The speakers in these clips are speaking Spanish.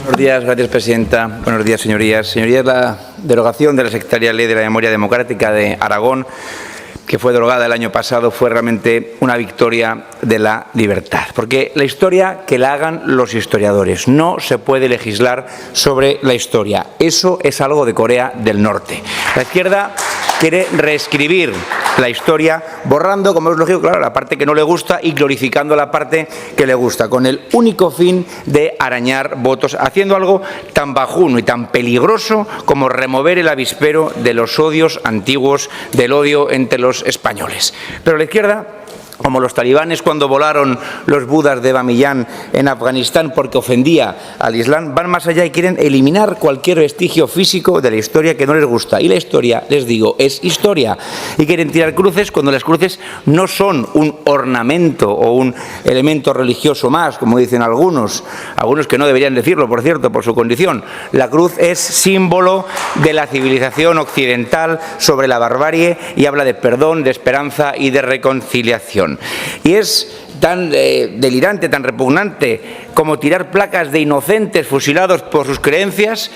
Buenos días, gracias, presidenta. Buenos días, señorías. Señorías, la derogación de la sectaria Ley de la Memoria Democrática de Aragón, que fue derogada el año pasado, fue realmente una victoria de la libertad. Porque la historia, que la hagan los historiadores. No se puede legislar sobre la historia. Eso es algo de Corea del Norte. La izquierda quiere reescribir la historia, borrando, como es lógico, claro, la parte que no le gusta y glorificando la parte que le gusta, con el único fin de arañar votos, haciendo algo tan bajuno y tan peligroso como remover el avispero de los odios antiguos, del odio entre los españoles. Pero la izquierda, como los talibanes cuando volaron los budas de Bamiyan en Afganistán porque ofendía al Islam, van más allá y quieren eliminar cualquier vestigio físico de la historia que no les gusta. Y la historia, les digo, es historia. Y quieren tirar cruces cuando las cruces no son un ornamento o un elemento religioso más, como dicen algunos que no deberían decirlo, por cierto, por su condición. La cruz es símbolo de la civilización occidental sobre la barbarie y habla de perdón, de esperanza y de reconciliación. Y es tan delirante, tan repugnante como tirar placas de inocentes fusilados por sus creencias,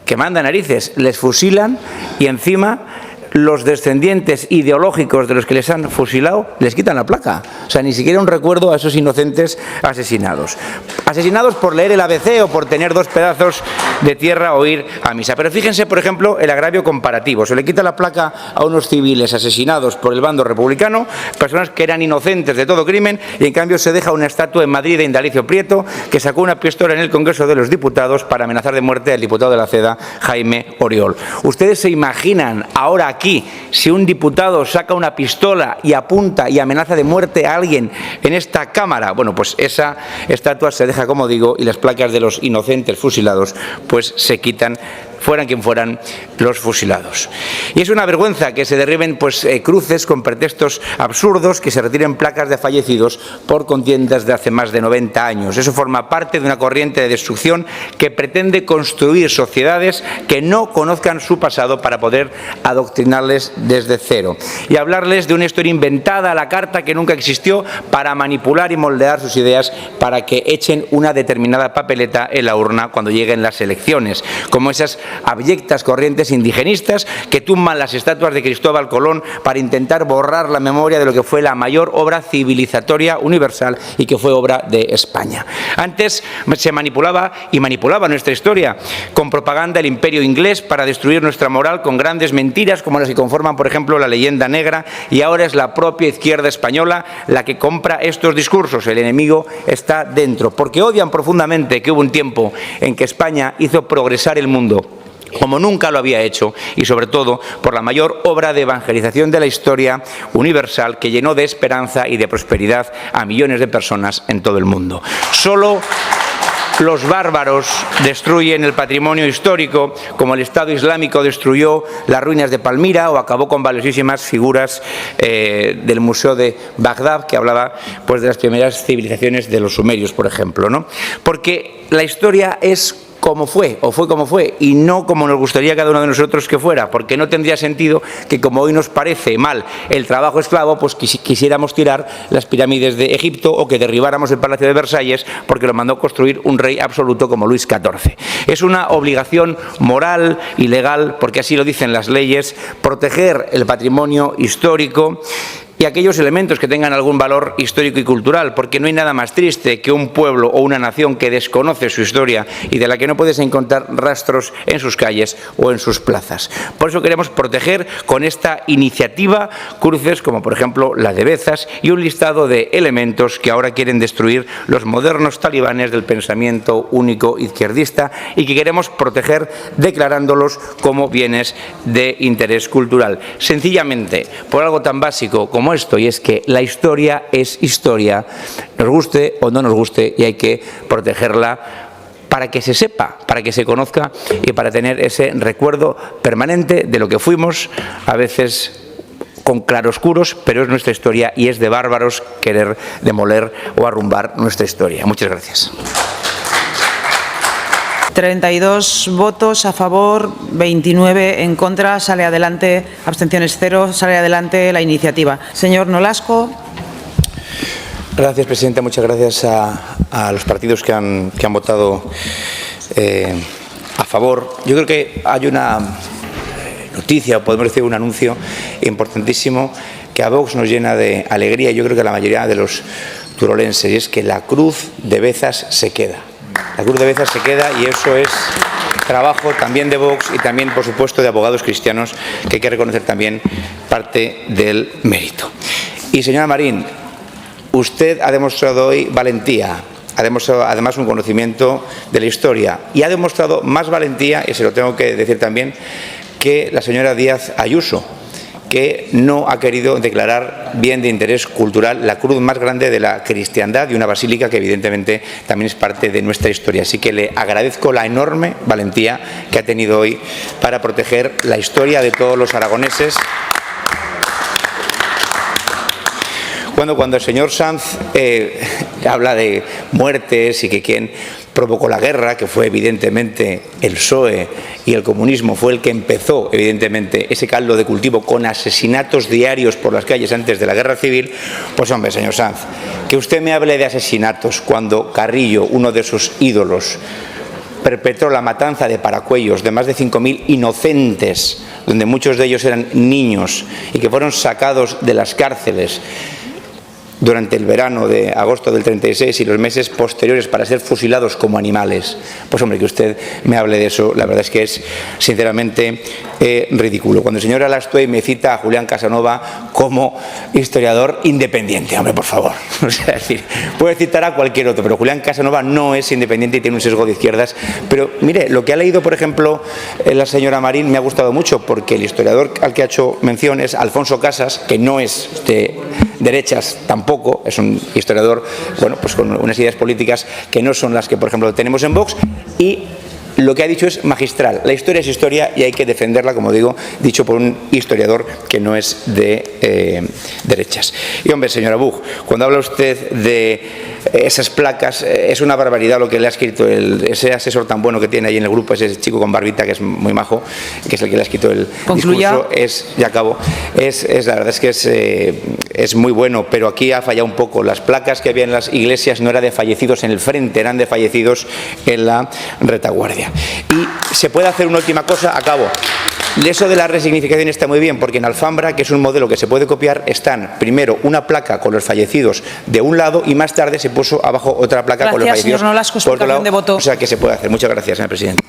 que manda narices, les fusilan y encima los descendientes ideológicos de los que les han fusilado les quitan la placa. O sea, ni siquiera un recuerdo a esos inocentes asesinados. Asesinados por leer el ABC o por tener 2 pedazos de tierra o ir a misa. Pero fíjense, por ejemplo, el agravio comparativo. Se le quita la placa a unos civiles asesinados por el bando republicano, personas que eran inocentes de todo crimen, y en cambio se deja una estatua en Madrid de Indalecio Prieto, que sacó una pistola en el Congreso de los Diputados para amenazar de muerte al diputado de la CEDA, Jaime Oriol. ¿Ustedes se imaginan ahora aquí, si un diputado saca una pistola y apunta y amenaza de muerte a alguien en esta Cámara? Bueno, pues esa estatua se deja, como digo, y las placas de los inocentes fusilados pues se quitan, fueran quien fueran los fusilados. Y es una vergüenza que se derriben cruces con pretextos absurdos, que se retiren placas de fallecidos por contiendas de hace más de 90 años. Eso forma parte de una corriente de destrucción que pretende construir sociedades que no conozcan su pasado para poder adoctrinarles desde cero. Y hablarles de una historia inventada a la carta que nunca existió para manipular y moldear sus ideas para que echen una determinada papeleta en la urna cuando lleguen las elecciones, como esas abyectas corrientes indigenistas que tumban las estatuas de Cristóbal Colón para intentar borrar la memoria de lo que fue la mayor obra civilizatoria universal y que fue obra de España. Antes se manipulaba y manipulaba nuestra historia con propaganda del imperio inglés para destruir nuestra moral con grandes mentiras como las que conforman, por ejemplo, la leyenda negra, y ahora es la propia izquierda española la que compra estos discursos. El enemigo está dentro, porque odian profundamente que hubo un tiempo en que España hizo progresar el mundo como nunca lo había hecho, y sobre todo por la mayor obra de evangelización de la historia universal que llenó de esperanza y de prosperidad a millones de personas en todo el mundo. Solo los bárbaros destruyen el patrimonio histórico, como el Estado Islámico destruyó las ruinas de Palmira o acabó con valiosísimas figuras del Museo de Bagdad, que hablaba de las primeras civilizaciones de los sumerios, por ejemplo, ¿no? Porque la historia es como fue, o fue como fue, y no como nos gustaría cada uno de nosotros que fuera, porque no tendría sentido que, como hoy nos parece mal el trabajo esclavo, pues quisiéramos tirar las pirámides de Egipto o que derribáramos el Palacio de Versalles porque lo mandó construir un rey absoluto como Luis XIV. Es una obligación moral y legal, porque así lo dicen las leyes, proteger el patrimonio histórico y aquellos elementos que tengan algún valor histórico y cultural, porque no hay nada más triste que un pueblo o una nación que desconoce su historia y de la que no puedes encontrar rastros en sus calles o en sus plazas. Por eso queremos proteger con esta iniciativa cruces como, por ejemplo, la de Bezas, y un listado de elementos que ahora quieren destruir los modernos talibanes del pensamiento único izquierdista y que queremos proteger declarándolos como bienes de interés cultural. Sencillamente, por algo tan básico como esto, y es que la historia es historia, nos guste o no nos guste, y hay que protegerla para que se sepa, para que se conozca y para tener ese recuerdo permanente de lo que fuimos, a veces con claroscuros, pero es nuestra historia y es de bárbaros querer demoler o arrumbar nuestra historia. Muchas gracias. 32 votos a favor, 29 en contra, sale adelante, abstenciones 0, sale adelante la iniciativa. Señor Nolasco. Gracias, presidenta. Muchas gracias a los partidos que han votado a favor. Yo creo que hay una noticia, o podemos decir un anuncio importantísimo que a Vox nos llena de alegría, yo creo que a la mayoría de los turolenses, y es que la Cruz de Bezas se queda. La Cruz de Bezas se queda y eso es trabajo también de Vox y también, por supuesto, de abogados cristianos, que hay que reconocer también parte del mérito. Y, señora Marín, usted ha demostrado hoy valentía, ha demostrado además un conocimiento de la historia y ha demostrado más valentía, y se lo tengo que decir también, que la señora Díaz Ayuso, que no ha querido declarar bien de interés cultural la cruz más grande de la cristiandad y una basílica que evidentemente también es parte de nuestra historia. Así que le agradezco la enorme valentía que ha tenido hoy para proteger la historia de todos los aragoneses. Cuando el señor Sanz habla de muertes y que quien provocó la guerra, que fue evidentemente el PSOE y el comunismo, fue el que empezó evidentemente ese caldo de cultivo con asesinatos diarios por las calles antes de la guerra civil, pues hombre, señor Sanz, que usted me hable de asesinatos cuando Carrillo, uno de sus ídolos, perpetró la matanza de Paracuellos de más de 5.000 inocentes, donde muchos de ellos eran niños y que fueron sacados de las cárceles durante el verano de agosto del 36 y los meses posteriores para ser fusilados como animales. Pues hombre, que usted me hable de eso, la verdad es que es sinceramente ridículo. Cuando el señor Alastuey me cita a Julián Casanova como historiador independiente, hombre, por favor. O sea, es decir, puede citar a cualquier otro, pero Julián Casanova no es independiente y tiene un sesgo de izquierdas. Pero mire, lo que ha leído, por ejemplo, la señora Marín me ha gustado mucho, porque el historiador al que ha hecho mención es Alfonso Casas, que no es de derechas tampoco, es un historiador, bueno, pues con unas ideas políticas que no son las que, por ejemplo, tenemos en Vox, y lo que ha dicho es magistral. La historia es historia y hay que defenderla, como digo, dicho por un historiador que no es de derechas. Y hombre, señora Buch, cuando habla usted de esas placas, es una barbaridad lo que le ha escrito ese asesor tan bueno que tiene ahí en el grupo, ese chico con barbita que es muy majo, que es el que le ha escrito el discurso. Ya acabo. La verdad es que es muy bueno, pero aquí ha fallado un poco. Las placas que había en las iglesias no eran de fallecidos en el frente, eran de fallecidos en la retaguardia. Y se puede hacer una última cosa, acabo. Eso de la resignificación está muy bien, porque en Alfambra, que es un modelo que se puede copiar, están primero una placa con los fallecidos de un lado y más tarde se puso abajo otra placa con los fallecidos señor Nolasco, por otro lado. de voto. O sea que se puede hacer. Muchas gracias, señor presidente.